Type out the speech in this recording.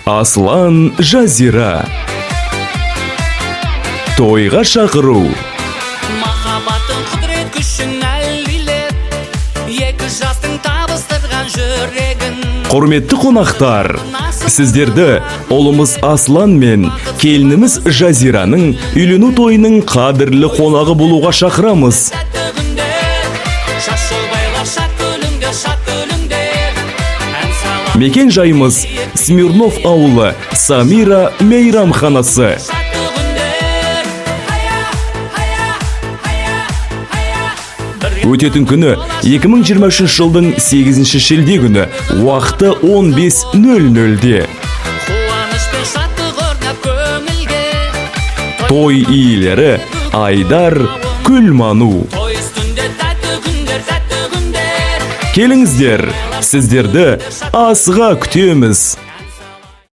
Аслан Жазира. Тойға шақыру. Махаббаттың құдірет күшін әлилеп, екі жастың табыстырған жүрегін. Құрметті қонақтар, сіздерді ұлымыз Аслан мен келініміз Жазираның үйлену тойының қадірлі қонағы болуға шақырамыз. Мекен жайымыз Смирнов ауылы, Самира мейрамханасы. Өтетін күні 2023 жылдың 8 шілде күні, уақыты 15:00-де. Той иелері Айдар, Күлману. Келіңіздер, сіздерді асыға күтеміз.